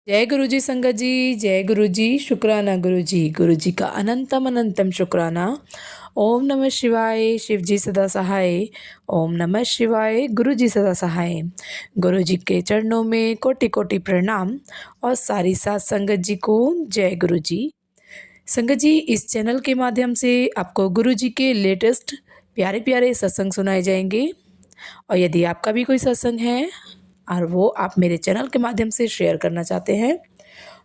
जय गुरु जी संगत जी। जय गुरु जी। शुक्राना गुरु जी का अनंतम अनंतम शुक्राना। ओम नमः शिवाय। शिव जी सदा सहाय। ओम नमः शिवाय। गुरु जी सदा सहाय। गुरु जी के चरणों में कोटि कोटि प्रणाम और सारी साथ संगत जी को जय गुरु जी। संगत जी, इस चैनल के माध्यम से आपको गुरु जी के लेटेस्ट प्यारे प्यारे सत्संग सुनाए जाएंगे। और यदि आपका भी कोई सत्संग है और वो आप मेरे चैनल के माध्यम से शेयर करना चाहते हैं,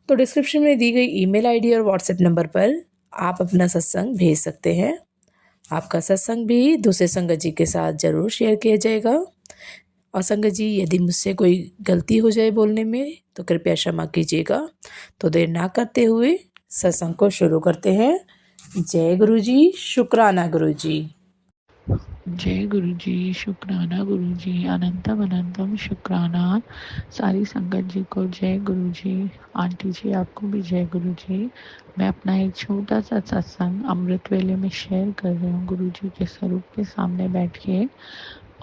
तो डिस्क्रिप्शन में दी गई ईमेल आईडी और व्हाट्सएप नंबर पर आप अपना सत्संग भेज सकते हैं। आपका सत्संग भी दूसरे संगत जी के साथ ज़रूर शेयर किया जाएगा। और संगत जी, यदि मुझसे कोई गलती हो जाए बोलने में तो कृपया क्षमा कीजिएगा। तो देर ना करते हुए सत्संग को शुरू करते हैं। जय गुरु जी। शुक्राना गुरु जी। जय गुरु जी। शुक्राना गुरु जी। अनंतम अनंतम शुक्राना। सारी संगत जी को जय गुरु जी। आंटी जी आपको भी जय गुरु जी। मैं अपना एक छोटा सा सत्संग अमृत वेले में शेयर कर रही हूँ गुरु जी के स्वरूप के सामने बैठ के।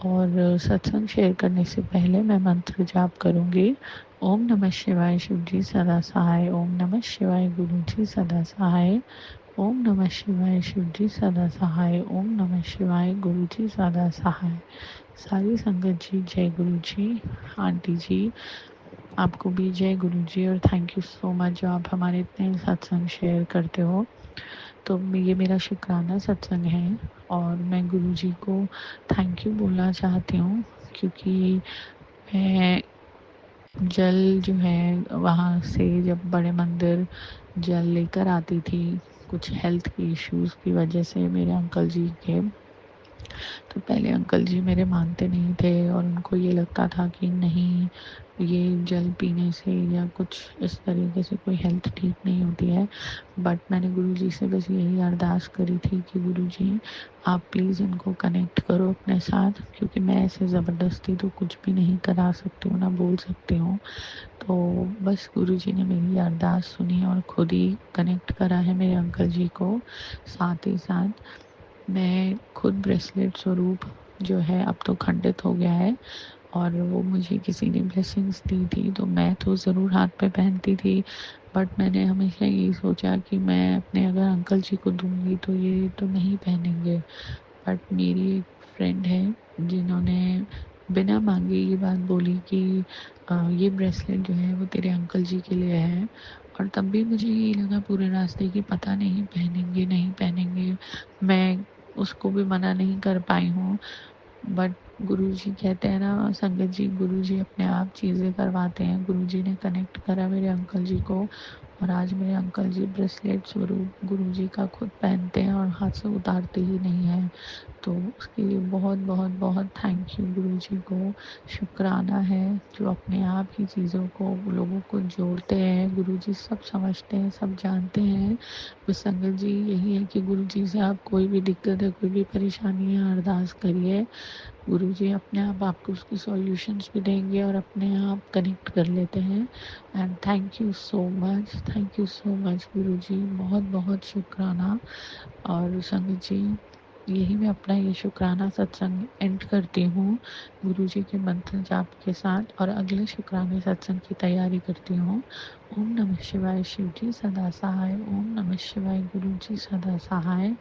और सत्संग शेयर करने से पहले मैं मंत्र जाप करूँगी। ओम नमः शिवाय। शिव जी सदा सहाय। ओम नमः शिवाय। गुरु जी सदा सहाय। ओम नमः शिवाय। शिव जी सदा सहाय। ओम नमः शिवाय। गुरु जी सदा सहाय। सारी संगत जी जय गुरु जी। आंटी जी आपको भी जय गुरु जी और थैंक यू सो मच जो आप हमारे इतने सत्संग शेयर करते हो। तो ये मेरा शुक्राना सत्संग है और मैं गुरु जी को थैंक यू बोलना चाहती हूँ क्योंकि मैं जल जो है वहाँ से जब बड़े मंदिर जल लेकर आती थी, कुछ हेल्थ के इश्यूज़ की वजह से मेरे अंकल जी के, तो पहले अंकल जी मेरे मानते नहीं थे और उनको ये लगता था कि नहीं, ये जल पीने से या कुछ इस तरीके से कोई हेल्थ ठीक नहीं होती है। बट मैंने गुरुजी से बस यही अरदास करी थी कि गुरुजी आप प्लीज़ इनको कनेक्ट करो अपने साथ, क्योंकि मैं ऐसे ज़बरदस्ती तो कुछ भी नहीं करा सकती हूँ ना बोल सकती हूँ। तो बस गुरुजी ने मेरी अरदास सुनी और खुद ही कनेक्ट करा है मेरे अंकल जी को। साथ ही साथ मैं खुद ब्रेसलेट स्वरूप जो है अब तो खंडित हो गया है और वो मुझे किसी ने ब्लेसिंग्स दी थी, तो मैं तो ज़रूर हाथ पे पहनती थी। बट मैंने हमेशा यही सोचा कि मैं अपने अगर अंकल जी को दूंगी तो ये तो नहीं पहनेंगे। बट मेरी एक फ्रेंड है जिन्होंने बिना मांगे ये बात बोली कि ये ब्रेसलेट जो है वो तेरे अंकल जी के लिए है। और तब भी मुझे यही लगा पूरे रास्ते कि पता नहीं पहनेंगे नहीं पहनेंगे, मैं उसको भी मना नहीं कर पाई हूँ। बट गुरुजी कहते हैं ना संगत जी, गुरुजी अपने आप चीज़ें करवाते हैं। गुरुजी ने कनेक्ट करा मेरे अंकल जी को और आज मेरे अंकल जी ब्रेसलेट स्वरूप गुरुजी का खुद पहनते हैं और हाथ से उतारते ही नहीं हैं। तो उसके लिए बहुत बहुत बहुत थैंक यू गुरुजी को। शुक्राना है जो अपने आप ही चीज़ों को लोगों को जोड़ते हैं। गुरुजी सब समझते हैं, सब जानते हैं। बस संगत जी यही है कि गुरुजी से आप कोई भी दिक्कत है, कोई भी परेशानी है, अरदास करिए। गुरुजी अपने आप आपको उसकी सॉल्यूशंस भी देंगे और अपने आप कनेक्ट कर लेते हैं। And thank you so much, thank you so much Guruji, बहुत बहुत शुक्राना। और संगत जी यही मैं अपना ये शुक्राना सत्संग एंड करती हूँ गुरुजी के मंत्र जाप के साथ और अगले शुक्राने सत्संग की तैयारी करती हूँ। ओम नमः शिवाय। शिव जी सदा सहाय। ओम नमः शिवाय। गुरु जी सदा सहाय।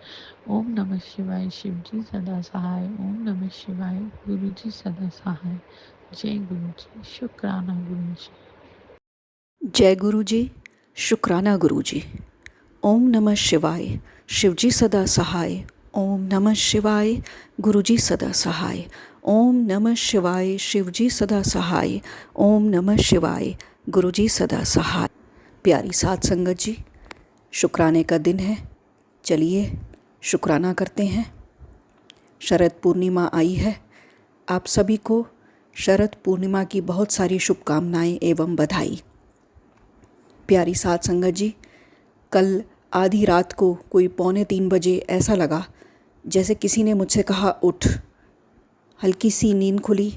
ओम नमः शिवाय। शिव जी सदा सहाय। ओम नमः शिवाय। गुरु जी सदा सहाय। जय गुरु जी। शुक्राना गुरु जी। जय गुरु जी। शुक्राना गुरु जी। ओम नमः शिवाय। शिव जी सदा सहाय। ओम नमः शिवाय। गुरु जी सदा सहाय। ओम नमः शिवाय। शिव जी सदा सहाय। ओम नमः शिवाय। गुरु जी सदा सहाय। प्यारी साध संगत जी, शुक्राने का दिन है, चलिए शुक्राना करते हैं। शरद पूर्णिमा आई है। आप सभी को शरद पूर्णिमा की बहुत सारी शुभकामनाएं एवं बधाई। प्यारी साध संगत जी, कल आधी रात को कोई 2:45 बजे ऐसा लगा जैसे किसी ने मुझसे कहा उठ। हल्की सी नींद खुली,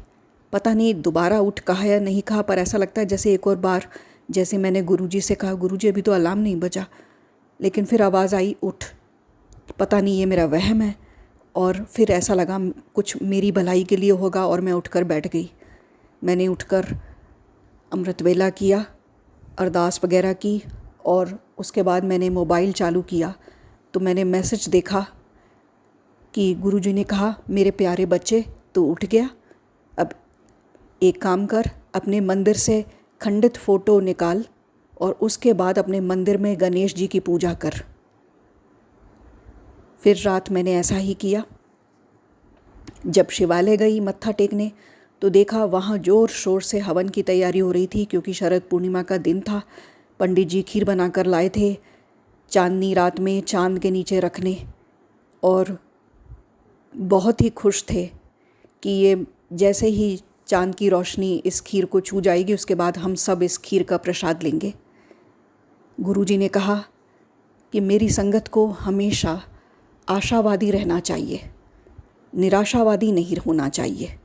पता नहीं दोबारा उठ कहा या नहीं कहा, पर ऐसा लगता है जैसे एक और बार, जैसे मैंने गुरुजी से कहा गुरुजी अभी तो अलार्म नहीं बजा, लेकिन फिर आवाज़ आई उठ। पता नहीं ये मेरा वहम है, और फिर ऐसा लगा कुछ मेरी भलाई के लिए होगा और मैं उठकर बैठ गई। मैंने उठकर अमृत वेला किया, अरदास वगैरह की और उसके बाद मैंने मोबाइल चालू किया तो मैंने मैसेज देखा कि गुरुजी ने कहा, मेरे प्यारे बच्चे तू उठ गया, अब एक काम कर, अपने मंदिर से खंडित फ़ोटो निकाल और उसके बाद अपने मंदिर में गणेश जी की पूजा कर। फिर रात मैंने ऐसा ही किया। जब शिवालय गई मत्था टेकने तो देखा वहाँ ज़ोर शोर से हवन की तैयारी हो रही थी, क्योंकि शरद पूर्णिमा का दिन था। पंडित जी खीर बनाकर लाए थे चांदनी रात में चांद के नीचे रखने, और बहुत ही खुश थे कि ये जैसे ही चांद की रोशनी इस खीर को छू जाएगी उसके बाद हम सब इस खीर का प्रसाद लेंगे। गुरुजी ने कहा कि मेरी संगत को हमेशा आशावादी रहना चाहिए, निराशावादी नहीं होना चाहिए।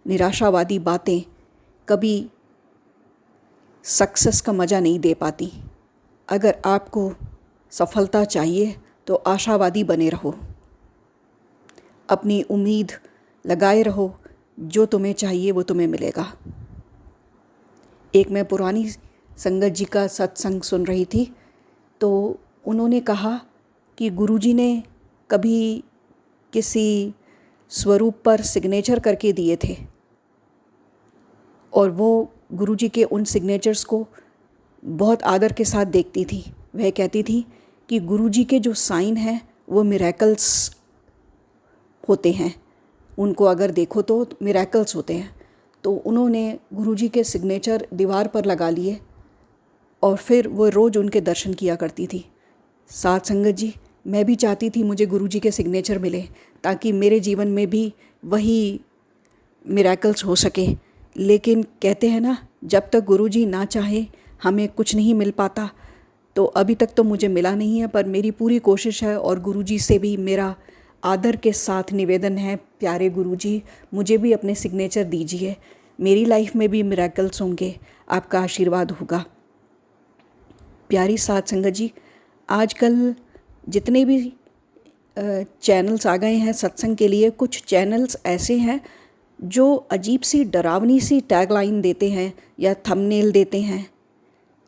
निराशावादी बातें कभी सक्सेस का मज़ा नहीं दे पाती। अगर आपको सफलता चाहिए तो आशावादी बने रहो, अपनी उम्मीद लगाए रहो, जो तुम्हें चाहिए वो तुम्हें मिलेगा। एक मैं पुरानी संगत जी का सत्संग सुन रही थी तो उन्होंने कहा कि गुरुजी ने कभी किसी स्वरूप पर सिग्नेचर करके दिए थे और वो गुरुजी के उन सिग्नेचर्स को बहुत आदर के साथ देखती थी। वह कहती थी कि गुरुजी के जो साइन हैं वो मिरेकल्स होते हैं, उनको अगर देखो तो मिरेकल्स होते हैं। तो उन्होंने गुरुजी के सिग्नेचर दीवार पर लगा लिए और फिर वो रोज़ उनके दर्शन किया करती थी। साथ संगत जी, मैं भी चाहती थी मुझे गुरुजी के सिग्नेचर मिले ताकि मेरे जीवन में भी वही मिरेकल्स हो सके। लेकिन कहते हैं ना, जब तक गुरुजी ना चाहे हमें कुछ नहीं मिल पाता। तो अभी तक तो मुझे मिला नहीं है, पर मेरी पूरी कोशिश है और गुरुजी से भी मेरा आदर के साथ निवेदन है, प्यारे गुरुजी मुझे भी अपने सिग्नेचर दीजिए, मेरी लाइफ में भी मिरेकल्स होंगे, आपका आशीर्वाद होगा। प्यारी साथ संगत जी, आजकल जितने भी चैनल्स आ गए हैं सत्संग के लिए, कुछ चैनल्स ऐसे हैं जो अजीब सी डरावनी सी टैगलाइन देते हैं या थंबनेल देते हैं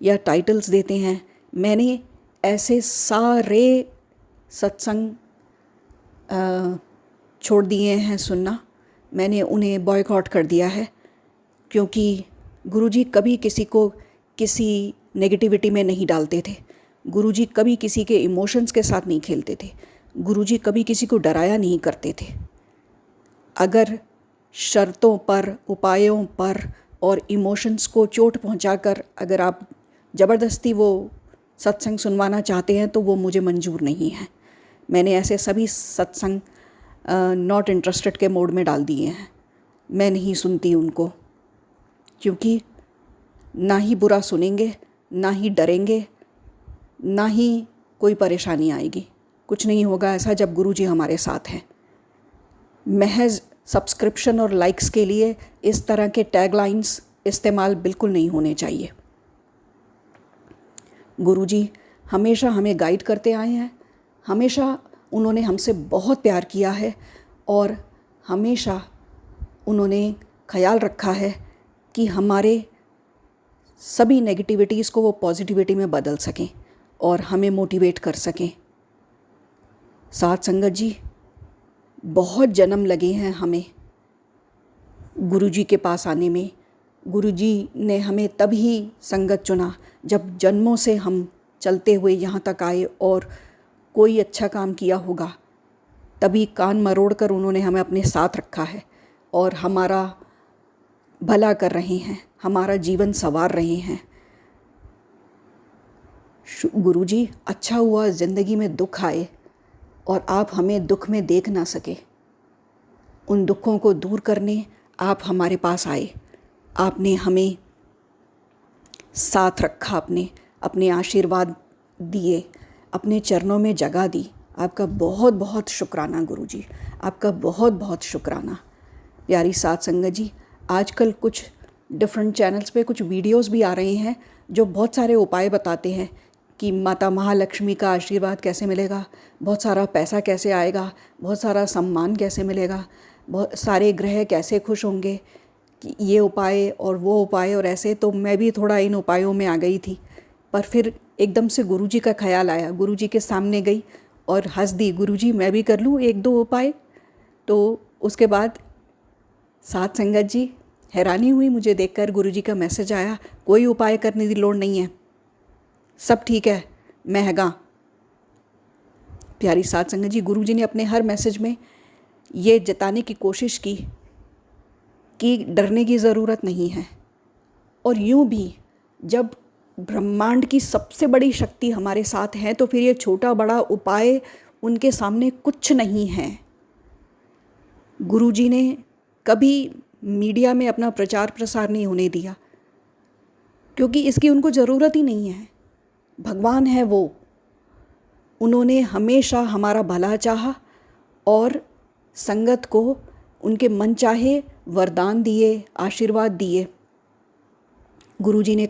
या टाइटल्स देते हैं। मैंने ऐसे सारे सत्संग छोड़ दिए हैं सुनना, मैंने उन्हें बॉयकॉट कर दिया है, क्योंकि गुरुजी कभी किसी को किसी नेगेटिविटी में नहीं डालते थे। गुरुजी कभी किसी के इमोशंस के साथ नहीं खेलते थे। गुरुजी कभी किसी को डराया नहीं करते थे। अगर शर्तों पर, उपायों पर और इमोशंस को चोट पहुंचाकर अगर आप ज़बरदस्ती वो सत्संग सुनवाना चाहते हैं तो वो मुझे मंजूर नहीं है। मैंने ऐसे सभी सत्संग नॉट इंटरेस्टेड के मोड में डाल दिए हैं। मैं नहीं सुनती उनको, क्योंकि ना ही बुरा सुनेंगे, ना ही डरेंगे, ना ही कोई परेशानी आएगी। कुछ नहीं होगा ऐसा जब गुरुजी हमारे साथ हैं। महज सब्सक्रिप्शन और लाइक्स के लिए इस तरह के टैगलाइंस इस्तेमाल बिल्कुल नहीं होने चाहिए। गुरुजी हमेशा हमें गाइड करते आए हैं, हमेशा उन्होंने हमसे बहुत प्यार किया है और हमेशा उन्होंने ख्याल रखा है कि हमारे सभी नेगेटिविटीज़ को वो पॉजिटिविटी में बदल सकें और हमें मोटिवेट कर सकें। साथ संगत जी, बहुत जन्म लगे हैं हमें गुरुजी के पास आने में। गुरुजी ने हमें तभी संगत चुना जब जन्मों से हम चलते हुए यहाँ तक आए और कोई अच्छा काम किया होगा, तभी कान मरोड़ कर उन्होंने हमें अपने साथ रखा है और हमारा भला कर रहे हैं, हमारा जीवन संवार रहे हैं। गुरुजी, अच्छा हुआ ज़िंदगी में दुख आए और आप हमें दुख में देख ना सके। उन दुखों को दूर करने आप हमारे पास आए, आपने हमें साथ रखा, अपने आशीर्वाद दिए, अपने चरणों में जगह दी। आपका बहुत बहुत शुक्राना गुरुजी, आपका बहुत बहुत शुक्राना। प्यारी साथ संगत जी, आजकल कुछ डिफरेंट चैनल्स पे कुछ वीडियोस भी आ रहे हैं जो बहुत सारे उपाय बताते हैं कि माता महालक्ष्मी का आशीर्वाद कैसे मिलेगा, बहुत सारा पैसा कैसे आएगा, बहुत सारा सम्मान कैसे मिलेगा, बहुत सारे ग्रह कैसे खुश होंगे, कि ये उपाय और वो उपाय और ऐसे, तो मैं भी थोड़ा इन उपायों में आ गई थी। पर फिर एकदम से गुरुजी का ख्याल आया, गुरुजी के सामने गई और हंस दी, गुरुजी मैं भी कर लूँ एक दो उपाय। तो उसके बाद साथ संगत जी हैरानी हुई मुझे देखकर, गुरुजी का मैसेज आया, कोई उपाय करने की लोड़ नहीं है, सब ठीक है, मैं हैगा। प्यारी साथ संगत जी, गुरुजी ने अपने हर मैसेज में ये जताने की कोशिश की कि डरने की ज़रूरत नहीं है। और यूँ भी जब ब्रह्मांड की सबसे बड़ी शक्ति हमारे साथ है तो फिर ये छोटा बड़ा उपाय उनके सामने कुछ नहीं है। गुरुजी ने कभी मीडिया में अपना प्रचार प्रसार नहीं होने दिया, क्योंकि इसकी उनको ज़रूरत ही नहीं है। भगवान है वो, उन्होंने हमेशा हमारा भला चाहा और संगत को उनके मन चाहे वरदान दिए, आशीर्वाद दिए। गुरुजी ने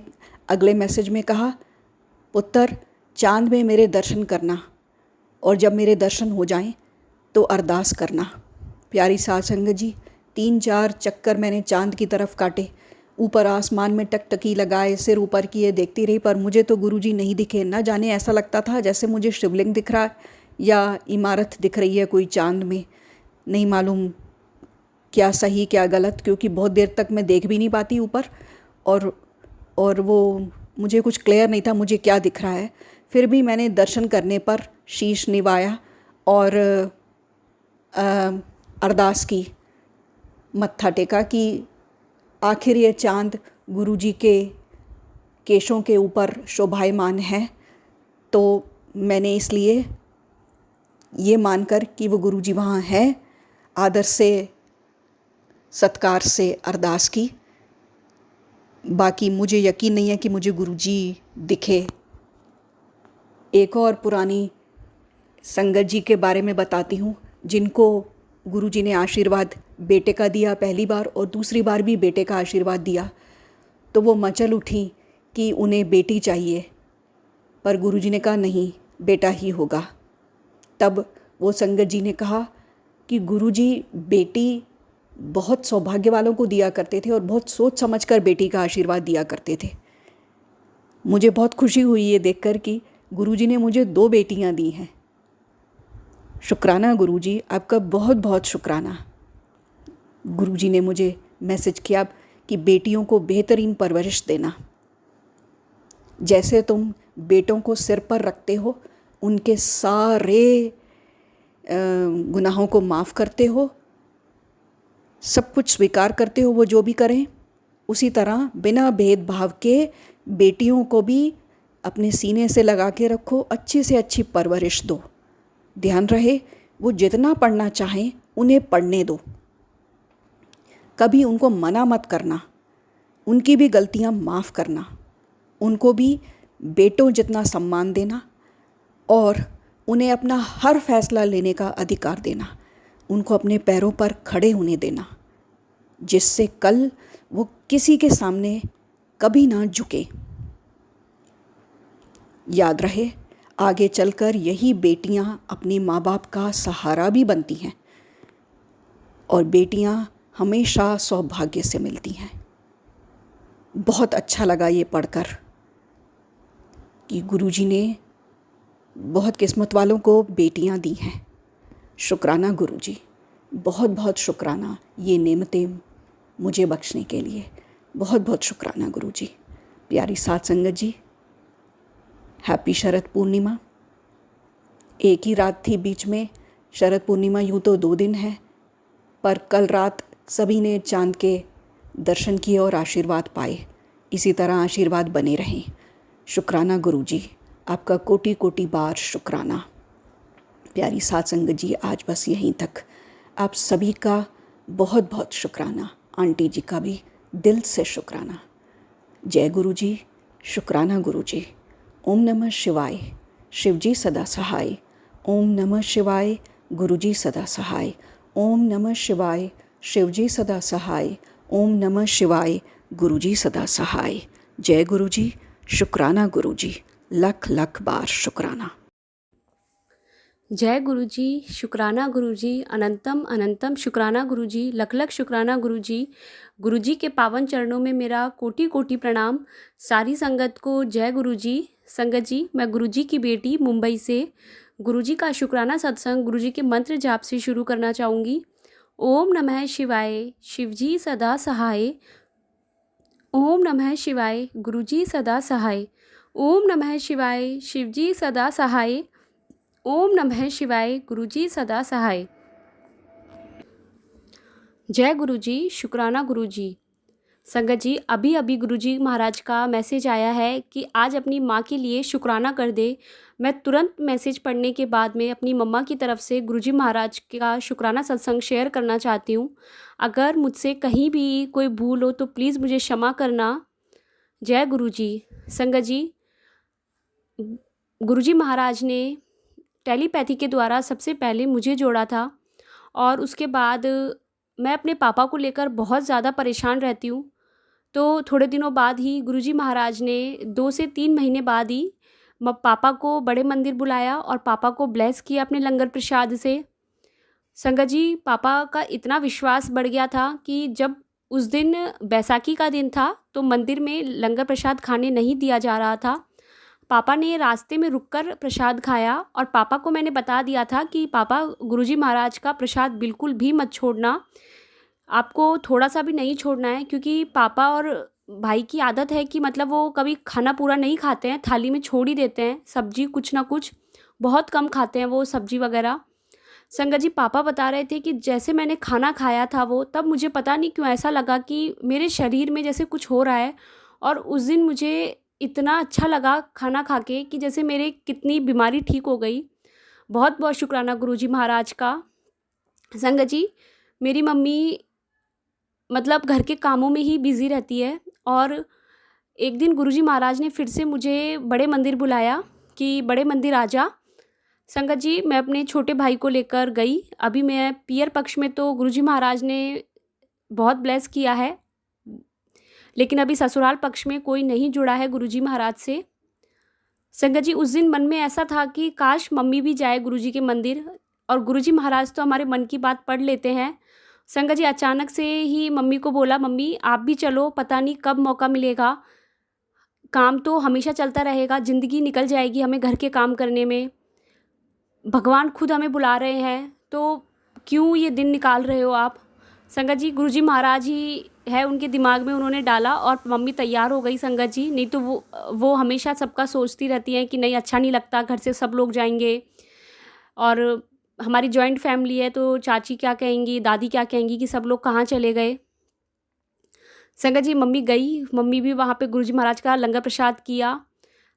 अगले मैसेज में कहा, पुत्र चांद में मेरे दर्शन करना और जब मेरे दर्शन हो जाएं तो अरदास करना। प्यारी साथ संगत जी, 3-4 चक्कर मैंने चांद की तरफ काटे, ऊपर आसमान में टकटकी लगाए, सिर ऊपर किए देखती रही, पर मुझे तो गुरुजी नहीं दिखे। ना जाने ऐसा लगता था जैसे मुझे शिवलिंग दिख रहा है या इमारत दिख रही है कोई चांद में। नहीं मालूम क्या सही क्या गलत, क्योंकि बहुत देर तक मैं देख भी नहीं पाती ऊपर, और वो मुझे कुछ क्लियर नहीं था मुझे क्या दिख रहा है। फिर भी मैंने दर्शन करने पर शीश निवाया और अरदास की, मत्था टेका कि आखिर ये चांद गुरुजी के केशों के ऊपर शोभायमान है, तो मैंने इसलिए ये मानकर कि वो गुरुजी वहाँ है, आदर से सत्कार से अरदास की। बाकी मुझे यकीन नहीं है कि मुझे गुरुजी दिखे। एक और पुरानी संगत जी के बारे में बताती हूँ, जिनको गुरुजी ने आशीर्वाद बेटे का दिया पहली बार और दूसरी बार भी बेटे का आशीर्वाद दिया। तो वो मचल उठी कि उन्हें बेटी चाहिए, पर गुरुजी ने कहा नहीं, बेटा ही होगा। तब वो संगत जी ने कहा कि गुरुजी बेटी बहुत सौभाग्य वालों को दिया करते थे और बहुत सोच समझकर बेटी का आशीर्वाद दिया करते थे। मुझे बहुत खुशी हुई ये देखकर कि गुरुजी ने मुझे 2 बेटियां दी हैं। शुक्राना गुरुजी, आपका बहुत बहुत शुक्राना। गुरुजी ने मुझे मैसेज किया कि बेटियों को बेहतरीन परवरिश देना, जैसे तुम बेटों को सिर पर रखते हो, उनके सारे गुनाहों को माफ़ करते हो, सब कुछ स्वीकार करते हो वो जो भी करें, उसी तरह बिना भेदभाव के बेटियों को भी अपने सीने से लगा के रखो, अच्छी से अच्छी परवरिश दो। ध्यान रहे वो जितना पढ़ना चाहें उन्हें पढ़ने दो, कभी उनको मना मत करना, उनकी भी गलतियां माफ़ करना, उनको भी बेटों जितना सम्मान देना और उन्हें अपना हर फैसला लेने का अधिकार देना, उनको अपने पैरों पर खड़े होने देना, जिससे कल वो किसी के सामने कभी ना झुके। याद रहे आगे चलकर यही बेटियां अपने माँ बाप का सहारा भी बनती हैं और बेटियां हमेशा सौभाग्य से मिलती हैं। बहुत अच्छा लगा ये पढ़कर कि गुरुजी ने बहुत किस्मत वालों को बेटियां दी हैं। शुक्राना गुरुजी, बहुत बहुत शुक्राना ये नेमतें मुझे बख्शने के लिए, बहुत बहुत शुक्राना गुरुजी। प्यारी साथ संगत जी, हैप्पी शरद पूर्णिमा। एक ही रात थी बीच में, शरद पूर्णिमा यूँ तो 2 दिन है, पर कल रात सभी ने चांद के दर्शन किए और आशीर्वाद पाए। इसी तरह आशीर्वाद बने रहें। शुक्राना गुरुजी, आपका कोटि कोटि बार शुक्राना। प्यारी साथ संगत जी, आज बस यहीं तक। आप सभी का बहुत बहुत शुक्राना, आंटी जी का भी दिल से शुक्राना। जय गुरुजी, शुक्राना गुरुजी। ओम नमः शिवाय, शिवजी सदा सहाय। ओम नमः शिवाय, गुरुजी सदा सहाय। ओम नमः शिवाय, शिवजी सदा सहाय। ओम नमः शिवाय, गुरुजी सदा सहाय। जय गुरुजी, शुक्राना गुरुजी, लख लख बार शुक्राना। जय गुरुजी, शुक्राना गुरुजी, अनंतम अनंतम शुक्राना गुरुजी, लख लख शुक्राना गुरुजी। गुरुजी के पावन चरणों में मेरा कोटि कोटि प्रणाम। सारी संगत को जय गुरुजी। संगत जी, मैं गुरुजी की बेटी मुंबई से गुरुजी का शुक्राना सत्संग गुरुजी के मंत्र जाप से शुरू करना चाहूँगी। ओम नमः शिवाय, शिवजी सदा सहाय। ओम नमः शिवाय, गुरुजी सदा सहाय। ओम नमः शिवाय, शिवजी सदा सहाय। ओम नमः शिवाय, गुरुजी सदा सहाय। जय गुरुजी, शुक्राना गुरुजी। संगत जी, अभी अभी गुरुजी महाराज का मैसेज आया है कि आज अपनी माँ के लिए शुक्राना कर दे। मैं तुरंत मैसेज पढ़ने के बाद में अपनी मम्मा की तरफ से गुरुजी महाराज का शुक्राना सत्संग शेयर करना चाहती हूँ। अगर मुझसे कहीं भी कोई भूल हो तो प्लीज़ मुझे क्षमा करना। जय गुरुजी। संगत जी, गुरुजी महाराज ने टेलीपैथी के द्वारा सबसे पहले मुझे जोड़ा था और उसके बाद मैं अपने पापा को लेकर बहुत ज़्यादा परेशान रहती हूँ। तो थोड़े दिनों बाद ही गुरुजी महाराज ने 2 से 3 महीने बाद ही पापा को बड़े मंदिर बुलाया और पापा को ब्लेस किया अपने लंगर प्रसाद से। संगत जी, पापा का इतना विश्वास बढ़ गया था कि जब उस दिन बैसाखी का दिन था तो मंदिर में लंगर प्रसाद खाने नहीं दिया जा रहा था। पापा ने रास्ते में रुककर प्रसाद खाया और पापा को मैंने बता दिया था कि पापा, गुरुजी महाराज का प्रसाद बिल्कुल भी मत छोड़ना, आपको थोड़ा सा भी नहीं छोड़ना है। क्योंकि पापा और भाई की आदत है कि मतलब वो कभी खाना पूरा नहीं खाते हैं, थाली में छोड़ ही देते हैं सब्जी, कुछ ना कुछ बहुत कम खाते हैं वो सब्जी वगैरह। संगत जी, पापा बता रहे थे कि जैसे मैंने खाना खाया था वो, तब मुझे पता नहीं क्यों ऐसा लगा कि मेरे शरीर में जैसे कुछ हो रहा है। और उस दिन मुझे इतना अच्छा लगा खाना खा के कि जैसे मेरे कितनी बीमारी ठीक हो गई। बहुत बहुत शुक्राना गुरुजी महाराज का। संगत जी, मेरी मम्मी मतलब घर के कामों में ही बिज़ी रहती है और एक दिन गुरुजी महाराज ने फिर से मुझे बड़े मंदिर बुलाया कि बड़े मंदिर आ जा। संगत जी, मैं अपने छोटे भाई को लेकर गई। अभी मैं पियर पक्ष में तो गुरुजी महाराज ने बहुत ब्लेस किया है, लेकिन अभी ससुराल पक्ष में कोई नहीं जुड़ा है गुरुजी महाराज से। संगत जी, उस दिन मन में ऐसा था कि काश मम्मी भी जाए गुरुजी के मंदिर, और गुरुजी महाराज तो हमारे मन की बात पढ़ लेते हैं। संगत जी, अचानक से ही मम्मी को बोला, मम्मी आप भी चलो, पता नहीं कब मौका मिलेगा, काम तो हमेशा चलता रहेगा, ज़िंदगी निकल जाएगी हमें घर के काम करने में, भगवान खुद हमें बुला रहे हैं, तो क्यों ये दिन निकाल रहे हो आप। संगत जी, गुरुजी महाराज ही है उनके दिमाग में, उन्होंने डाला और मम्मी तैयार हो गई। संगत जी, नहीं तो वो हमेशा सबका सोचती रहती हैं कि नहीं अच्छा नहीं लगता, घर से सब लोग जाएंगे और हमारी जॉइंट फैमिली है तो चाची क्या कहेंगी, दादी क्या कहेंगी कि सब लोग कहाँ चले गए। संगत जी, मम्मी गई, मम्मी भी वहाँ पे गुरुजी महाराज का लंगर प्रसाद किया।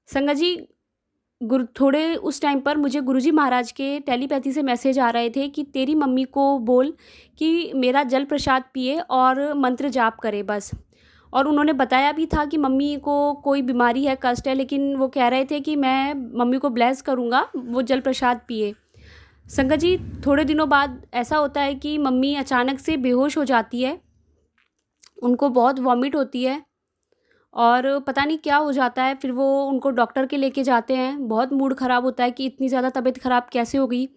संगत जी, थोड़े उस टाइम पर मुझे गुरुजी महाराज के टेलीपैथी से मैसेज आ रहे थे कि तेरी मम्मी को बोल कि मेरा जल प्रसाद पिए और मंत्र जाप करे बस। और उन्होंने बताया भी था कि मम्मी को कोई बीमारी है, कष्ट है, लेकिन वो कह रहे थे कि मैं मम्मी को ब्लेस करूँगा, वो जल प्रसाद पिए। संगत जी, थोड़े दिनों बाद ऐसा होता है कि मम्मी अचानक से बेहोश हो जाती है, उनको बहुत वॉमिट होती है और पता नहीं क्या हो जाता है। फिर वो उनको डॉक्टर के लेके जाते हैं, बहुत मूड ख़राब होता है कि इतनी ज़्यादा तबीयत ख़राब कैसे हो गई।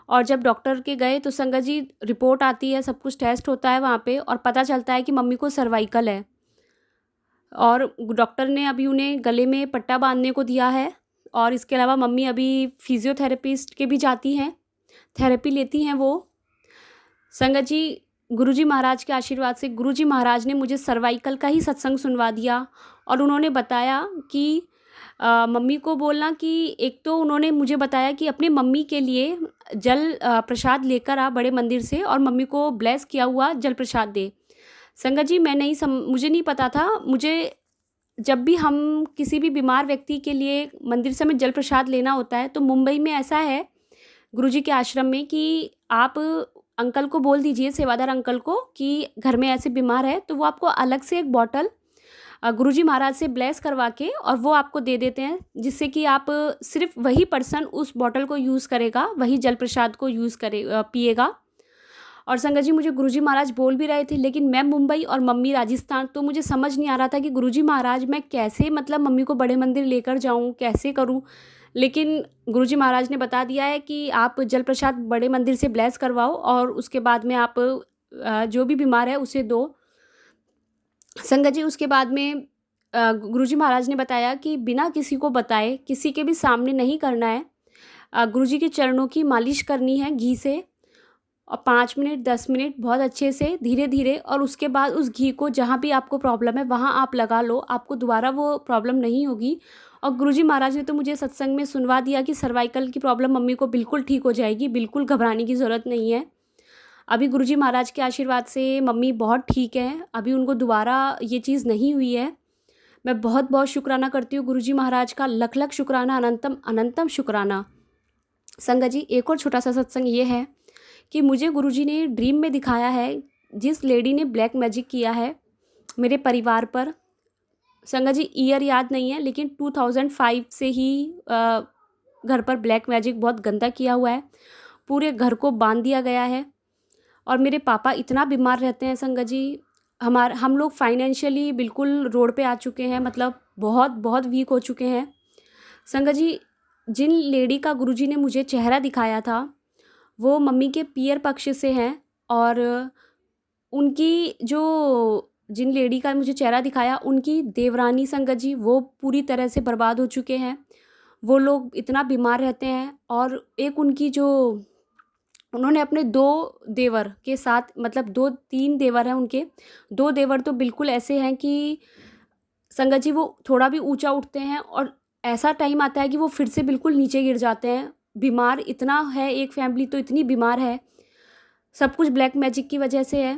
और जब डॉक्टर के गए तो संगत जी रिपोर्ट आती है, सब कुछ टेस्ट होता है वहाँ पे और पता चलता है कि मम्मी को सर्वाइकल है। और डॉक्टर ने अभी उन्हें गले में पट्टा बांधने को दिया है और इसके अलावा मम्मी अभी फिजियोथेरेपिस्ट के भी जाती हैं, थेरेपी लेती हैं वो। संगत जी, गुरुजी महाराज के आशीर्वाद से गुरुजी महाराज ने मुझे सर्वाइकल का ही सत्संग सुनवा दिया और उन्होंने बताया कि मम्मी को बोलना कि एक तो उन्होंने मुझे बताया कि अपने मम्मी के लिए जल प्रसाद लेकर आ बड़े मंदिर से और मम्मी को ब्लेस किया हुआ जल प्रसाद दे। संगत जी, मुझे नहीं पता था। मुझे जब भी हम किसी भी बीमार व्यक्ति के लिए मंदिर से हमें जल प्रसाद लेना होता है तो मुंबई में ऐसा है गुरुजी के आश्रम में कि आप अंकल को बोल दीजिए, सेवादार अंकल को, कि घर में ऐसे बीमार है, तो वो आपको अलग से एक बॉटल गुरुजी महाराज से ब्लेस करवा के और वो आपको दे देते हैं, जिससे कि आप सिर्फ वही पर्सन उस बॉटल को यूज़ करेगा, वही जल प्रसाद को यूज़ पिएगा। और संगत जी मुझे गुरुजी महाराज बोल भी रहे थे, लेकिन मैं मुंबई और मम्मी राजस्थान, तो मुझे समझ नहीं आ रहा था कि गुरुजी महाराज मैं कैसे मतलब मम्मी को बड़े मंदिर लेकर जाऊँ, कैसे करूँ। लेकिन गुरुजी महाराज ने बता दिया है कि आप जल प्रसाद बड़े मंदिर से ब्लेस करवाओ और उसके बाद में आप जो भी बीमार है उसे दो। संगत जी उसके बाद में गुरुजी महाराज ने बताया कि बिना किसी को बताए, किसी के भी सामने नहीं करना है। गुरुजी के चरणों की मालिश करनी है घी से, और 5 मिनट 10 मिनट बहुत अच्छे से धीरे धीरे, और उसके बाद उस घी को जहाँ भी आपको प्रॉब्लम है वहाँ आप लगा लो, आपको दोबारा वो प्रॉब्लम नहीं होगी। और गुरुजी महाराज ने तो मुझे सत्संग में सुनवा दिया कि सर्वाइकल की प्रॉब्लम मम्मी को बिल्कुल ठीक हो जाएगी, बिल्कुल घबराने की ज़रूरत नहीं है। अभी गुरुजी महाराज के आशीर्वाद से मम्मी बहुत ठीक है, अभी उनको दोबारा ये चीज़ नहीं हुई है। मैं बहुत बहुत शुक्राना करती हूँ गुरुजी महाराज का, लख लख शुक्राना, अनंतम अनंतम शुक्राना। संगत जी एक और छोटा सा सत्संग ये है कि मुझे गुरुजी ने ड्रीम में दिखाया है, जिस लेडी ने ब्लैक मैजिक किया है मेरे परिवार पर। संगत जी ईयर याद नहीं है, लेकिन 2005 से ही घर पर ब्लैक मैजिक बहुत गंदा किया हुआ है, पूरे घर को बांध दिया गया है। और मेरे पापा इतना बीमार रहते हैं संगत जी, हम लोग फाइनेंशियली बिल्कुल रोड पे आ चुके हैं, मतलब बहुत बहुत वीक हो चुके हैं। संगत जी जिन लेडी का गुरुजी ने मुझे चेहरा दिखाया था वो मम्मी के पियर पक्ष से हैं, और उनकी जो जिन लेडी का मुझे चेहरा दिखाया उनकी देवरानी संगत जी वो पूरी तरह से बर्बाद हो चुके हैं। वो लोग इतना बीमार रहते हैं, और एक उनकी जो उन्होंने अपने 2 देवर के साथ, मतलब 2-3 देवर हैं उनके, 2 देवर तो बिल्कुल ऐसे हैं कि संगत जी वो थोड़ा भी ऊंचा उठते हैं और ऐसा टाइम आता है कि वो फिर से बिल्कुल नीचे गिर जाते हैं। बीमार इतना है, एक फैमिली तो इतनी बीमार है, सब कुछ ब्लैक मैजिक की वजह से है।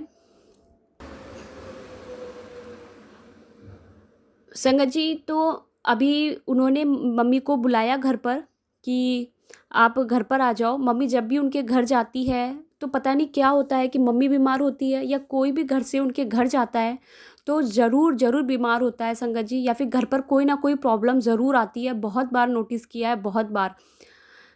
संगत जी तो अभी उन्होंने मम्मी को बुलाया घर पर कि आप घर पर आ जाओ। मम्मी जब भी उनके घर जाती है तो पता नहीं क्या होता है कि मम्मी बीमार होती है या कोई भी घर से उनके घर जाता है तो ज़रूर बीमार होता है संगत जी, या फिर घर पर कोई ना कोई प्रॉब्लम ज़रूर आती है। बहुत बार नोटिस किया है, बहुत बार।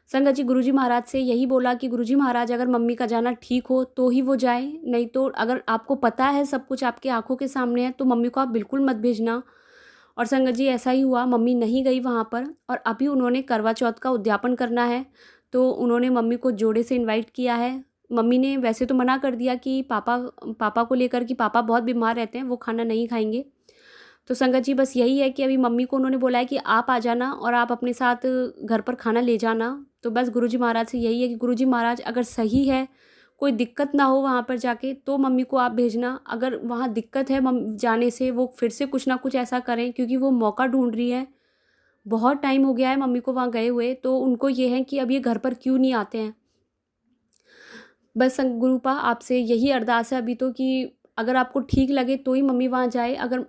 संगत जी गुरुजी महाराज से यही बोला कि गुरुजी महाराज अगर मम्मी का जाना ठीक हो तो ही वो जाए, नहीं तो अगर आपको पता है सब कुछ आपके आंखों के सामने है तो मम्मी को आप बिल्कुल मत भेजना। और संगत जी ऐसा ही हुआ, मम्मी नहीं गई वहाँ पर। और अभी उन्होंने करवा चौथ का उद्यापन करना है तो उन्होंने मम्मी को जोड़े से इनवाइट किया है। मम्मी ने वैसे तो मना कर दिया कि पापा को लेकर कि पापा बहुत बीमार रहते हैं, वो खाना नहीं खाएंगे। तो संगत जी बस यही है कि अभी मम्मी को उन्होंने बोला है कि आप आ जाना और आप अपने साथ घर पर खाना ले जाना। तो बस गुरुजी महाराज से यही है कि गुरुजी महाराज अगर सही है, कोई दिक्कत ना हो वहाँ पर जाके, तो मम्मी को आप भेजना। अगर वहाँ दिक्कत है जाने से, वो फिर से कुछ ना कुछ ऐसा करें, क्योंकि वो मौका ढूंढ रही है। बहुत टाइम हो गया है मम्मी को वहाँ गए हुए, तो उनको ये है कि अब ये घर पर क्यों नहीं आते हैं। बस गुरुपा आपसे यही अरदास है अभी तो कि अगर आपको ठीक लगे तो ही मम्मी वहाँ जाए, अगर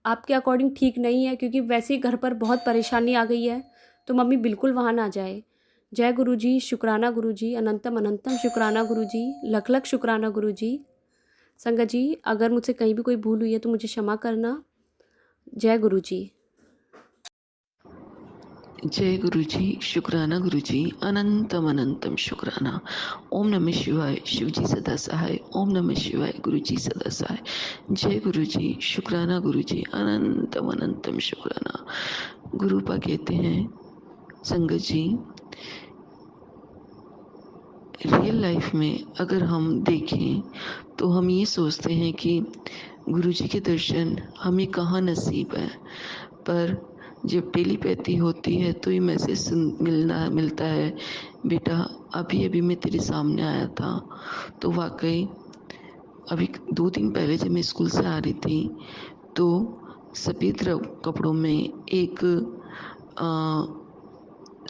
आपके अकॉर्डिंग ठीक नहीं है, क्योंकि वैसे ही घर पर बहुत परेशानी आ गई है, तो मम्मी बिल्कुल वहाँ ना जाए। जय गुरुजी, शुक्राना गुरुजी, अनंतम अनंतम शुक्राना गुरुजी, लख लख शुक्राना गुरुजी। संगत जी अगर मुझसे कहीं भी कोई भूल हुई है तो मुझे क्षमा करना। जय गुरुजी। जय गुरुजी, शुक्राना गुरुजी, अनंतम अनंतम शुक्राना। ओम नमः शिवाय, शिवजी सदा सहाय। ओम नमः शिवाय, गुरुजी सदा सहाय। जय गुरुजी, शुक्राना गुरुजी, अनंतम अनंतम शुक्राना। गुरुपा कहते हैं संगत जी, रियल लाइफ में अगर हम देखें तो हम ये सोचते हैं कि गुरुजी के दर्शन हमें कहाँ नसीब है, पर जब टेलीपैथी होती है तो ये मैसेज मिलता है, बेटा अभी अभी मैं तेरे सामने आया था। तो वाकई अभी 2 दिन पहले जब मैं स्कूल से आ रही थी तो सफ़ेद कपड़ों में एक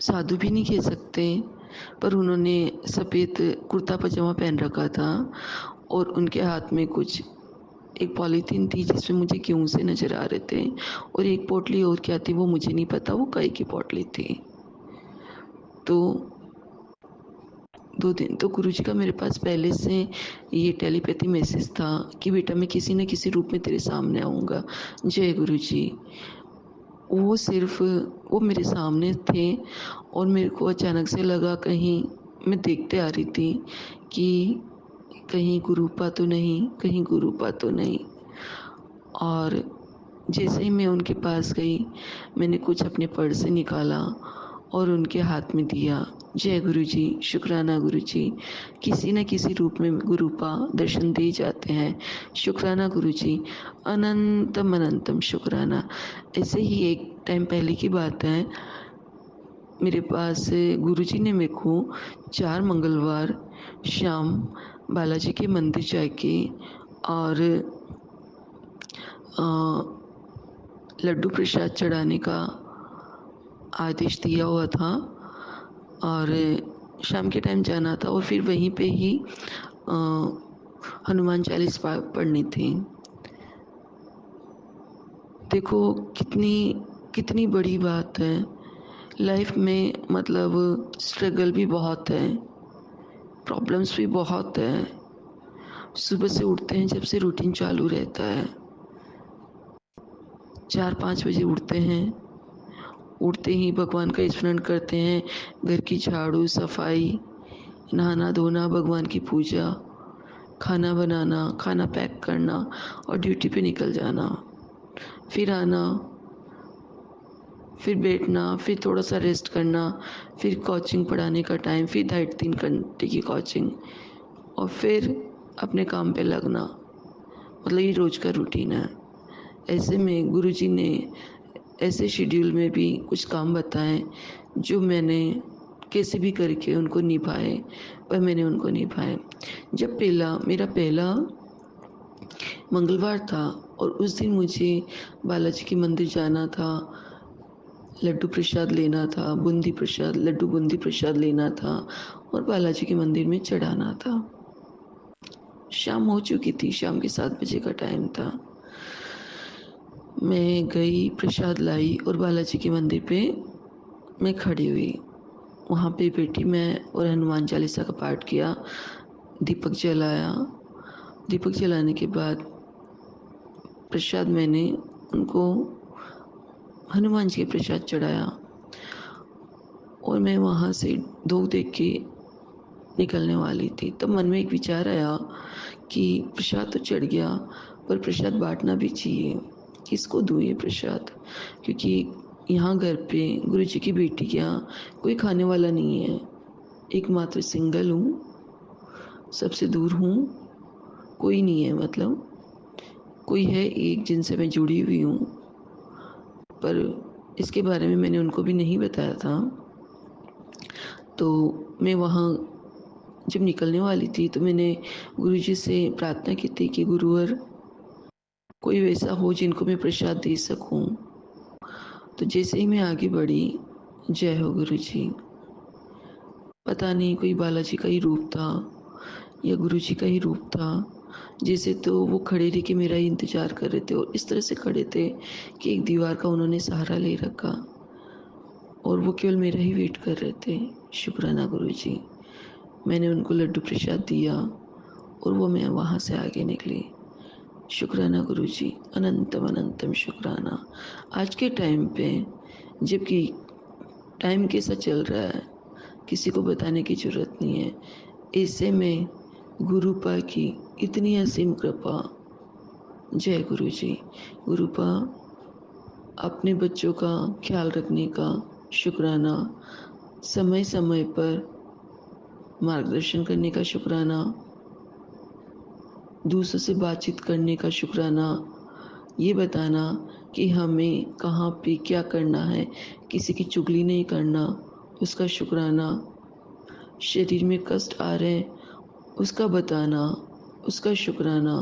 साधु भी नहीं कह सकते, पर उन्होंने सफ़ेद कुर्ता पजामा पहन रखा था और उनके हाथ में कुछ एक पॉलीथीन थी जिसमें मुझे गेहूं से नज़र आ रहे थे, और एक पोटली और क्या थी वो मुझे नहीं पता, वो काई की पोटली थी। तो 2 दिन तो गुरुजी का मेरे पास पहले से ये टेलीपैथी मैसेज था कि बेटा मैं किसी न किसी रूप में तेरे सामने आऊँगा। जय गुरुजी। वो मेरे सामने थे और मेरे को अचानक से लगा, कहीं मैं देखते आ रही थी कि कहीं गुरूपा तो नहीं, कहीं गुरूपा तो नहीं। और जैसे ही मैं उनके पास गई, मैंने कुछ अपने पर्स से निकाला और उनके हाथ में दिया। जय गुरु जी, शुक्राना गुरु जी, किसी न किसी रूप में गुरूपा दर्शन दे जाते हैं। शुक्राना गुरु जी, अनंतम अनंतम शुक्राना। ऐसे ही एक टाइम पहले की बात है, मेरे पास गुरुजी ने मेरे को 4 मंगलवार शाम बालाजी के मंदिर जाके और लड्डू प्रसाद चढ़ाने का आदेश दिया हुआ था और शाम के टाइम जाना था और फिर वहीं पे ही हनुमान चालीस पढ़नी थी। देखो कितनी कितनी बड़ी बात है लाइफ में, मतलब स्ट्रगल भी बहुत है, प्रॉब्लम्स भी बहुत है। सुबह से उठते हैं, जब से रूटीन चालू रहता है, 4-5 बजे उठते हैं, उठते ही भगवान का स्मरण करते हैं, घर की झाड़ू सफाई, नहाना धोना, भगवान की पूजा, खाना बनाना, खाना पैक करना और ड्यूटी पे निकल जाना, फिर आना, फिर बैठना, फिर थोड़ा सा रेस्ट करना, फिर कोचिंग पढ़ाने का टाइम, फिर 2.5-3 घंटे की कोचिंग और फिर अपने काम पे लगना। मतलब ये रोज़ का रूटीन है। ऐसे में गुरुजी ने ऐसे शेड्यूल में भी कुछ काम बताए जो मैंने कैसे भी करके उनको निभाए, पर मैंने उनको निभाए। जब मेरा पहला मंगलवार था और उस दिन मुझे बालाजी के मंदिर जाना था, लड्डू प्रसाद लेना था, बूंदी प्रसाद, लड्डू बूंदी प्रसाद लेना था और बालाजी के मंदिर में चढ़ाना था। शाम हो चुकी थी, शाम के 7 बजे का टाइम था। मैं गई, प्रसाद लाई और बालाजी के मंदिर पे मैं खड़ी हुई। वहाँ पे बैठी मैं और हनुमान चालीसा का पाठ किया, दीपक जलाया। दीपक जलाने के बाद प्रसाद मैंने उनको हनुमान जी के प्रसाद चढ़ाया और मैं वहाँ से धूप देख के निकलने वाली थी। तब मन में एक विचार आया कि प्रसाद तो चढ़ गया, पर प्रसाद बांटना भी चाहिए। किसको दूँ ये प्रसाद? क्योंकि यहाँ घर पे गुरु जी की बेटी के यहाँ कोई खाने वाला नहीं है। एकमात्र सिंगल हूँ, सबसे दूर हूँ, कोई नहीं है। मतलब कोई है एक जिनसे मैं जुड़ी हुई हूँ, पर इसके बारे में मैंने उनको भी नहीं बताया था। तो मैं वहाँ जब निकलने वाली थी तो मैंने गुरुजी से प्रार्थना की थी कि गुरुवर कोई वैसा हो जिनको मैं प्रसाद दे सकूं। तो जैसे ही मैं आगे बढ़ी, जय हो गुरुजी, पता नहीं कोई बालाजी का ही रूप था या गुरुजी का ही रूप था। जैसे तो वो खड़े रह के मेरा ही इंतज़ार कर रहे थे और इस तरह से खड़े थे कि एक दीवार का उन्होंने सहारा ले रखा और वो केवल मेरा ही वेट कर रहे थे। शुक्राना गुरुजी। मैंने उनको लड्डू प्रसाद दिया और वो मैं वहाँ से आगे निकली। शुक्राना गुरुजी, अनंतम अनंतम शुक्राना। आज के टाइम पे जबकि टाइम कैसा चल रहा है किसी को बताने की ज़रूरत नहीं है, ऐसे में गुरुपा की इतनी असीम कृपा। जय गुरुजी। गुरुपा अपने बच्चों का ख्याल रखने का शुक्राना, समय समय पर मार्गदर्शन करने का शुक्राना, दूसरों से बातचीत करने का शुक्राना, ये बताना कि हमें कहाँ पे क्या करना है, किसी की चुगली नहीं करना, उसका शुक्राना, शरीर में कष्ट आ रहे हैं उसका बताना, उसका शुक्राना।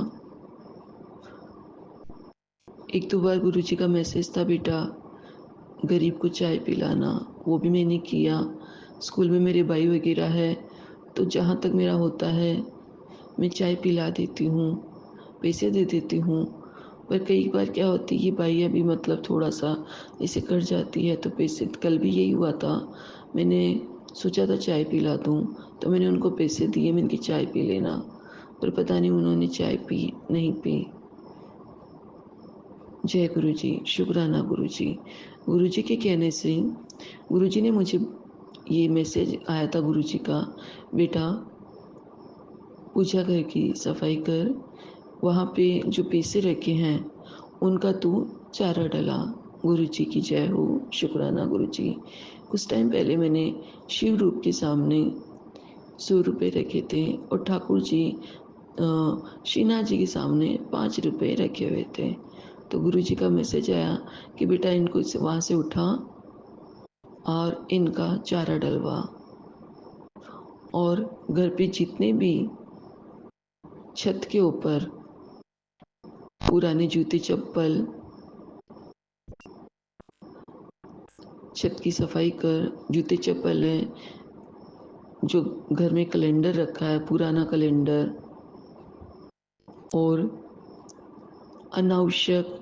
1-2 बार गुरुजी का मैसेज था, बेटा गरीब को चाय पिलाना, वो भी मैंने किया। स्कूल में मेरे भाई वगैरह है तो जहाँ तक मेरा होता है मैं चाय पिला देती हूँ, पैसे दे देती हूँ। पर कई बार क्या होती है, ये बाइयाँ भी मतलब थोड़ा-सा ऐसे कर जाती है तो पैसे, कल भी यही हुआ था। मैंने सोचा था चाय पिला दूँ, तो मैंने उनको पैसे दिए, मैंने कहा चाय पी लेना, पर पता नहीं उन्होंने चाय पी, नहीं पी। जय गुरुजी, शुक्राना गुरुजी। गुरुजी के कहने से गुरुजी ने मुझे ये मैसेज आया था गुरुजी का, बेटा पूजा घर की सफाई कर, वहाँ पे जो पैसे रखे हैं उनका तू चारा डला। गुरु जी की जय हो। शुक्राना गुरु जी। कुछ टाइम पहले मैंने शिव रूप के सामने 100 रुपये रखे थे और ठाकुर जी श्रीनाथ जी के सामने 5 रुपये रखे हुए थे। तो गुरु जी का मैसेज आया कि बेटा इनको वहाँ से उठा और इनका चारा डलवा। और घर पे जितने भी छत के ऊपर पुराने जूते चप्पल, छत की सफाई कर, जूते चप्पल है, जो घर में कैलेंडर रखा है पुराना कैलेंडर, और अनावश्यक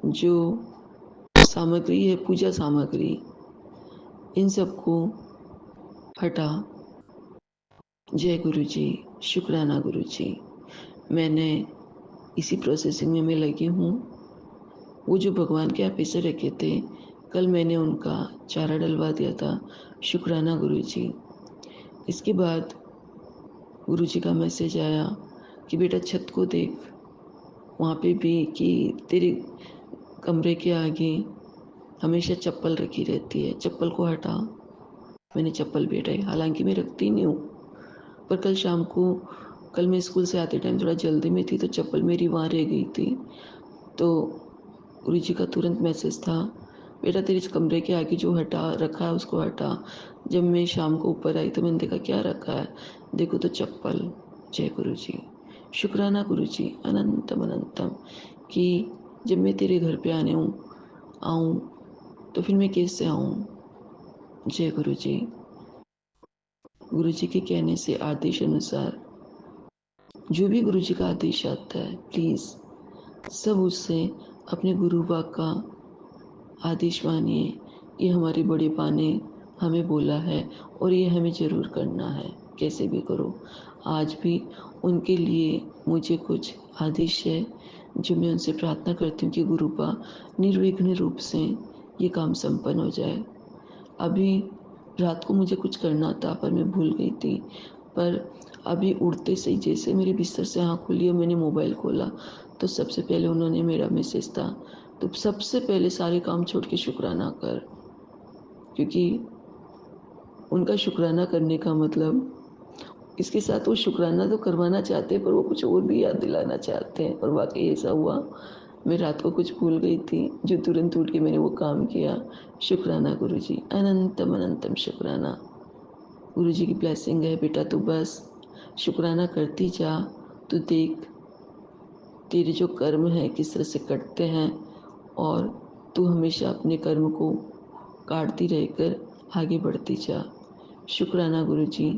जो सामग्री है पूजा सामग्री, इन सबको हटा। जय गुरु जी। शुक्राना गुरु जी। मैंने इसी प्रोसेसिंग में मैं लगी हूँ। वो जो भगवान के यहाँ पैसे रखे थे, कल मैंने उनका चारा डलवा दिया था। शुक्राना गुरु जी। इसके बाद गुरु जी का मैसेज आया कि बेटा छत को देख, वहाँ पे भी कि तेरे कमरे के आगे हमेशा चप्पल रखी रहती है, चप्पल को हटा। मैंने चप्पल भी हटाई, हालांकि मैं रखती नहीं हूँ, पर कल शाम को, कल मैं स्कूल से आते टाइम थोड़ा जल्दी में थी तो चप्पल मेरी वहाँ रह गई थी। तो गुरु जी का तुरंत मैसेज था, बेटा तेरे इस कमरे के आगे जो हटा रखा है उसको हटा। जब मैं शाम को ऊपर आई तो मैंने देखा क्या रखा है, देखो तो चप्पल। जय गुरु जी। शुक्राना गुरु जी अनंतम अनंतम कि जब मैं तेरे घर पे आऊँ तो फिर मैं कैसे आऊँ। जय गुरु जी। गुरु जी के कहने से आदेश अनुसार जो भी गुरु जी का आदेश आता है, प्लीज़ सब उससे अपने गुरु बाग का आदेश मानिए। ये हमारे बड़े पा ने हमें बोला है और ये हमें ज़रूर करना है, कैसे भी करो। आज भी उनके लिए मुझे कुछ आदेश है जो मैं उनसे प्रार्थना करती हूँ कि गुरु पा निर्विघ्न रूप से ये काम संपन्न हो जाए। अभी रात को मुझे कुछ करना था पर मैं भूल गई थी, पर अभी उठते से ही जैसे मेरे बिस्तर से आँख खुली और मैंने मोबाइल खोला तो सबसे पहले उन्होंने मेरा मैसेज था, तो सबसे पहले सारे काम छोड़ के शुक्राना कर, क्योंकि उनका शुक्राना करने का मतलब इसके साथ वो शुक्राना तो करवाना चाहते हैं पर वो कुछ और भी याद दिलाना चाहते हैं। और वाकई ऐसा हुआ, मैं रात को कुछ भूल गई थी जो तुरंत उठ के मैंने वो काम किया। शुक्राना गुरु जी अनंतम अनंतम शुक्राना। गुरु जी की ब्लेसिंग है बेटा, तू बस शुक्राना करती जा, तू देख तेरे जो कर्म हैं किस तरह से कटते हैं और तू हमेशा अपने कर्म को काटती रहकर आगे बढ़ती जा। शुक्राना गुरु जी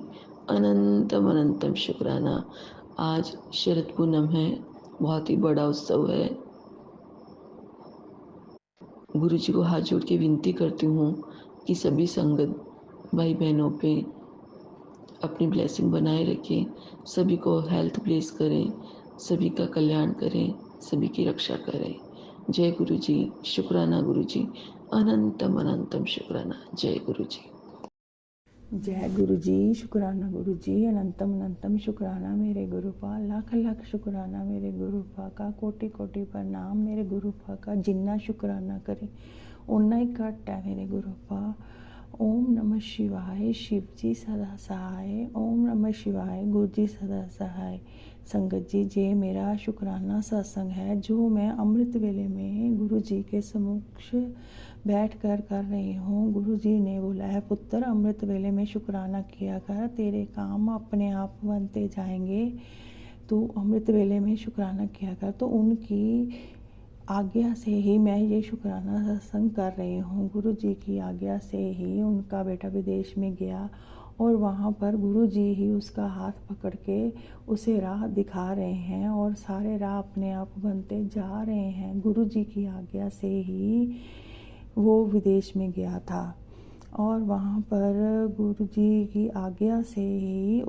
अनंतम अनंतम शुक्राना। आज शरद पूनम है, बहुत ही बड़ा उत्सव है। गुरु जी को हाथ जोड़ के विनती करती हूँ कि सभी संगत भाई बहनों पे अपनी ब्लेसिंग बनाए रखें, सभी को हेल्थ ब्लेस करें, सभी का कल्याण करें, सभी की रक्षा करें। जय गुरु जी। शुक्राना गुरु जी अनंतम अनंतम शुक्राना। जय गुरु जी। जय गुरु जी। शुक्राना गुरु जी अनंतम अनंतम शुक्राना मेरे गुरुपा, लाख लाख शुक्राना मेरे गुरुपा का, कोटि कोटि प्रणाम मेरे गुरुपा का। जिन्ना शुक्राना करे उन्ना ही घट है मेरे गुरुपा। ओम नमः शिवाय, शिव जी सदा सहाय। ओम नमः शिवाय, गुरु जी सदा सहाय। संगत जी, ये मेरा शुक्राना सत्संग है जो मैं अमृत वेले में गुरु जी के समक्ष बैठ कर रही हूँ। गुरु जी ने बोला है, पुत्र अमृत वेले में शुक्राना किया कर, तेरे काम अपने आप बनते जाएंगे। तू अमृत वेले में शुक्राना किया कर। तो उनकी आज्ञा से ही मैं ये शुक्राना सत्संग कर रही हूँ। गुरु जी की आज्ञा से ही उनका बेटा विदेश में गया और वहाँ पर गुरु जी ही उसका हाथ पकड़ के उसे राह दिखा रहे हैं और सारे राह अपने आप बनते जा रहे हैं। गुरु जी की आज्ञा से ही वो विदेश में गया था और वहाँ पर गुरु जी की आज्ञा से ही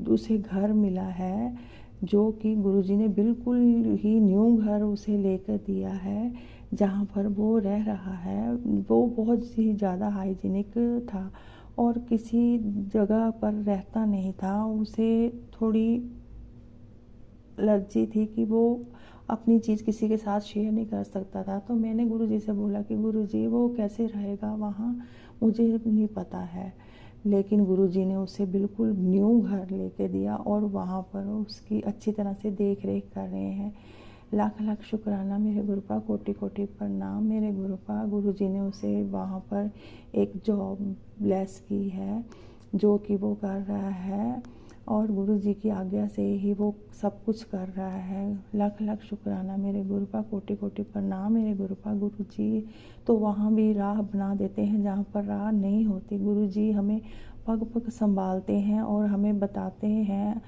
उसे घर मिला है, जो कि गुरुजी ने बिल्कुल ही न्यू घर उसे लेकर दिया है। जहाँ पर वो रह रहा है वो बहुत ही ज़्यादा हाइजीनिक था और किसी जगह पर रहता नहीं था। उसे थोड़ी एलर्जी थी कि वो अपनी चीज़ किसी के साथ शेयर नहीं कर सकता था। तो मैंने गुरुजी से बोला कि गुरुजी वो कैसे रहेगा वहाँ, मुझे नहीं पता है। लेकिन गुरुजी ने उसे बिल्कुल न्यू घर लेके दिया और वहाँ पर उसकी अच्छी तरह से देख रेख कर रहे हैं। लाख लाख शुक्राना मेरे गुरुपा, कोटि कोटि प्रणाम मेरे गुरुपा। गुरुजी ने उसे वहाँ पर एक जॉब ब्लेस की है जो कि वो कर रहा है और गुरुजी की आज्ञा से ही वो सब कुछ कर रहा है। लाख लाख शुक्राना मेरे गुरुपा, कोटि कोटि प्रणाम मेरे गुरुपा। गुरुजी तो वहाँ भी राह बना देते हैं जहाँ पर राह नहीं होती। गुरुजी हमें पग पग संभालते हैं और हमें बताते हैं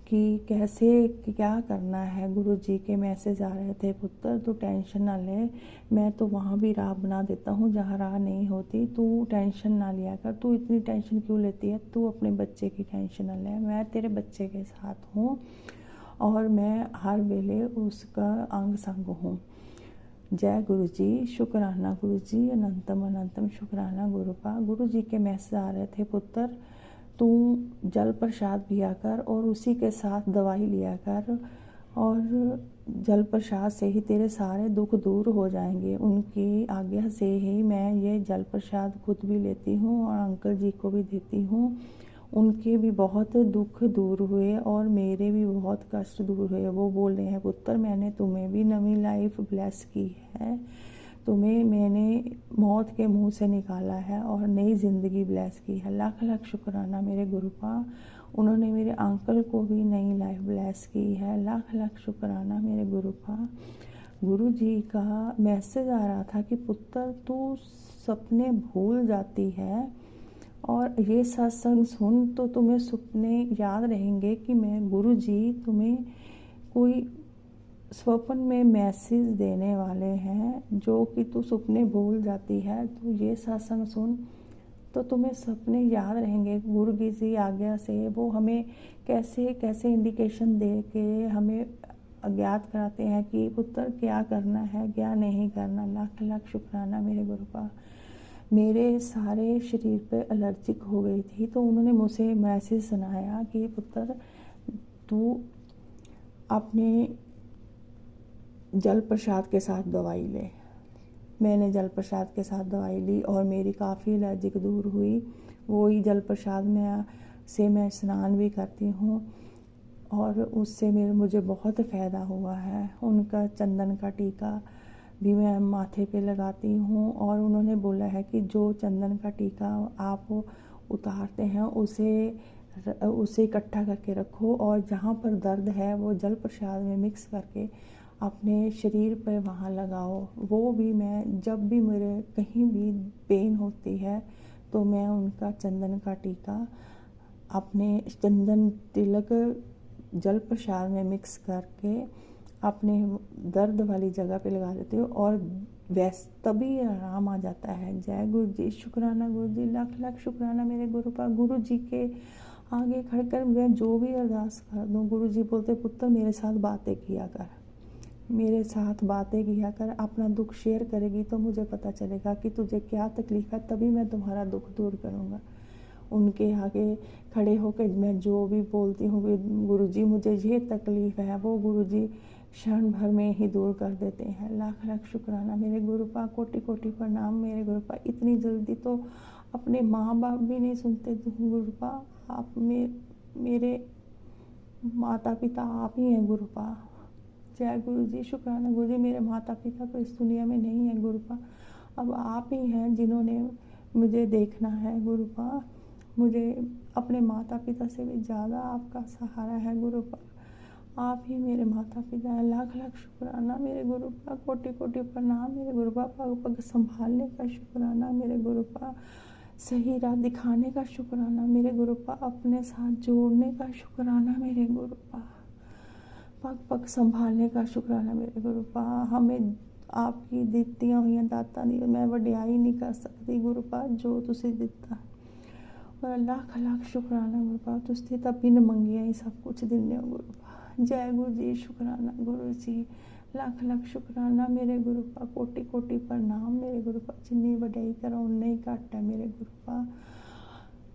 कि कैसे क्या करना है। गुरुजी के मैसेज आ रहे थे, पुत्र तू टेंशन ना ले, मैं तो वहाँ भी राह बना देता हूँ जहाँ राह नहीं होती, तू टेंशन ना लिया कर। तू इतनी टेंशन क्यों लेती है, तू अपने बच्चे की टेंशन ना ले, मैं तेरे बच्चे के साथ हूँ और मैं हर वेले उसका अंग संग हूँ। जय गुरुजी, शुक्राना गुरुजी, अनंतम अनंतम शुक्राना गुरुपा। गुरुजी के मैसेज आ रहे थे, पुत्र तू जल प्रसाद पिया कर और उसी के साथ दवाई लिया कर और जल प्रसाद से ही तेरे सारे दुख दूर हो जाएंगे। उनकी आज्ञा से ही मैं ये जल प्रसाद खुद भी लेती हूँ और अंकल जी को भी देती हूँ। उनके भी बहुत दुख दूर हुए और मेरे भी बहुत कष्ट दूर हुए। वो बोल रहे हैं, पुत्र मैंने तुम्हें भी नई लाइफ ब्लेस की है, तुम्हें मैंने मौत के मुंह से निकाला है और नई ज़िंदगी ब्लेस की है। लाख लाख शुक्राना मेरे गुरुपा, उन्होंने मेरे अंकल को भी नई लाइफ ब्लेस की है। लाख लाख शुक्राना मेरे गुरुपा। गुरु जी का मैसेज आ रहा था कि पुत्र तू सपने भूल जाती है और ये सत्संग सुन तो तुम्हें सपने याद रहेंगे कि मैं गुरु जी तुम्हें कोई स्वप्न में मैसेज देने वाले हैं जो कि तू सपने भूल जाती है। तो ये सत्संग सुन तो तुम्हें सपने याद रहेंगे। गुरु जी की आज्ञा से वो हमें कैसे कैसे इंडिकेशन दे के हमें अज्ञात कराते हैं कि पुत्र क्या करना है क्या नहीं करना। लाख लाख शुक्राना मेरे गुरुपा। मेरे सारे शरीर पे एलर्जिक हो गई थी तो उन्होंने मुझे मैसेज सुनाया कि पुत्र तू अपने जल प्रसाद के साथ दवाई ले। मैंने जल प्रसाद के साथ दवाई ली और मेरी काफ़ी एलर्जिक दूर हुई। वही जल प्रसाद में से मैं स्नान भी करती हूँ और उससे मुझे बहुत फ़ायदा हुआ है। उनका चंदन का टीका भी मैं माथे पे लगाती हूँ और उन्होंने बोला है कि जो चंदन का टीका आप उतारते हैं उसे इकट्ठा करके रखो और जहाँ पर दर्द है वो जल प्रसाद में मिक्स करके अपने शरीर पर वहाँ लगाओ। वो भी मैं जब भी मेरे कहीं भी पेन होती है तो मैं उनका चंदन का टीका अपने चंदन तिलक जल प्रसाद में मिक्स करके अपने दर्द वाली जगह पे लगा देती हूँ और तभी आराम आ जाता है। जय गुरु जी, शुक्राना गुरु जी, लाख लाख शुक्राना मेरे गुरुपा। गुरु जी के आगे खड़कर मैं जो भी अरदास कर दूँ गुरु जी बोलते, पुत्र मेरे साथ बातें किया कर, मेरे साथ बातें किया कर, अपना दुख शेयर करेगी तो मुझे पता चलेगा कि तुझे क्या तकलीफ़ है, तभी मैं तुम्हारा दुख दूर करूँगा। उनके आगे खड़े होकर मैं जो भी बोलती हूँ गुरुजी मुझे ये तकलीफ़ है, वो गुरुजी क्षण भर में ही दूर कर देते हैं। लाख लाख शुक्राना मेरे गुरुपा, कोटि कोटि प्रणाम मेरे गुरुपा। इतनी जल्दी तो अपने माँ बाप भी नहीं सुनते गुरुपा, आप मेरे माता पिता आप ही हैं गुरुपा। जय गुरु जी, शुक्राना गुरु जी। मेरे माता पिता तो इस दुनिया में नहीं है गुरुपा, अब आप ही हैं जिन्होंने मुझे देखना है गुरुपा। मुझे अपने माता पिता से भी ज़्यादा आपका सहारा है गुरुपा, आप ही मेरे माता पिता हैं। लाख लाख शुक्राना मेरे गुरुपा, कोटि कोटि प्रणाम मेरे गुरुपा। पग पग संभालने का शुक्राना मेरे गुरुपा, सही राह दिखाने का शुक्राना मेरे गुरुपा, अपने साथ जोड़ने का शुक्राना मेरे गुरुपा, पग पग संभालने का शुक्राना मेरे गुरुपा। हमें आपकी दित्तियाँ हुई दाता नहीं, मैं वड्याई नहीं कर सकती गुरुपा जो तुसी दिता, और लाख लाख शुक्राना गुरुपा। तुझे तब बिन मंगिया ही सब कुछ दिने गुरुपा। जय गुरु जी, शुक्राना गुरु जी, लाख लाख शुक्राना मेरे गुरुपा, कोटि कोटि प्रणाम मेरे गुरुपा। जिन्नी वड्याई करो उन्ना ही घट है मेरे गुरुपा।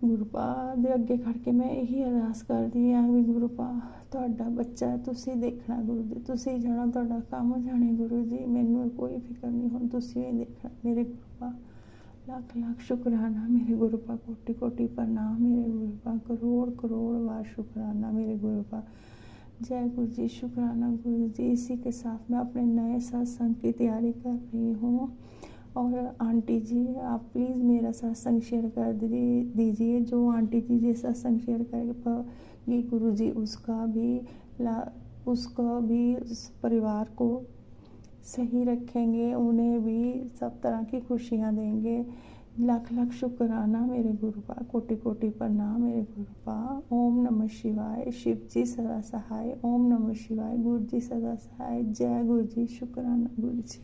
ਗੁਰੂ ਪਾ ਦੇ ਅੱਗੇ ਖੜ ਕੇ ਮੈਂ ਇਹੀ ਅਰਦਾਸ ਕਰਦੀ ਹਾਂ ਵੀ ਗੁਰੂ ਪਾ ਤੁਹਾਡਾ ਬੱਚਾ ਤੁਸੀਂ ਦੇਖਣਾ ਗੁਰੂ ਜੀ, ਤੁਸੀਂ ਜਾਣਾ, ਤੁਹਾਡਾ ਕੰਮ ਜਾਣੇ ਗੁਰੂ ਜੀ, ਮੈਨੂੰ ਕੋਈ ਫਿਕਰ ਨਹੀਂ, ਹੁਣ ਤੁਸੀਂ ਹੀ ਦੇਖਣਾ ਮੇਰੇ ਗੁਰੂ ਪਾ। ਲੱਖ ਲੱਖ शुक्राना मेरे गुरु पा, कोटि कोटि प्रणाम मेरे गुरु पा, करोड़ करोड़ बार शुक्राना मेरे गुरु पा। जय गुरु जी, शुक्राना गुरु जी। इसी के साथ मैं अपने नए सत्संग की तैयारी कर रही हूँ और आंटी जी आप प्लीज़ मेरा सत्संग शेयर कर दीजिए। जो आंटी जी ये सत्संग शेयर करेगी गुरु जी उसका भी परिवार को सही रखेंगे, उन्हें भी सब तरह की खुशियाँ देंगे। लाख लाख शुक्राना मेरे गुरु पा, कोटि कोटि प्रणाम मेरे गुरु पा। ओम नमः शिवाय, शिव जी सदा सहाय। ओम नमः शिवाय, गुरु जी सदा सहाय। जय गुरु जी, शुक्राना गुरु जी।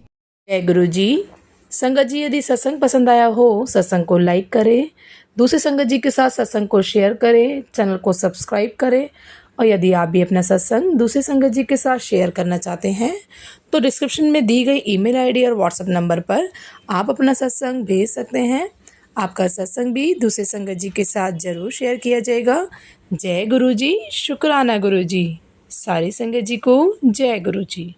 जय गुरु जी। संगत जी यदि सत्संग पसंद आया हो सत्संग को लाइक करें, दूसरे संगत जी के साथ सत्संग को शेयर करें, चैनल को सब्सक्राइब करें। और यदि आप भी अपना सत्संग दूसरे संगत जी के साथ शेयर करना चाहते हैं तो डिस्क्रिप्शन में दी गई ईमेल आईडी और व्हाट्सएप नंबर पर आप अपना सत्संग भेज सकते हैं। आपका सत्संग भी दूसरे संगत जी के साथ ज़रूर शेयर किया जाएगा। जय गुरु जी, शुक्राना गुरु जी। सारी संगत जी को जय गुरु जी।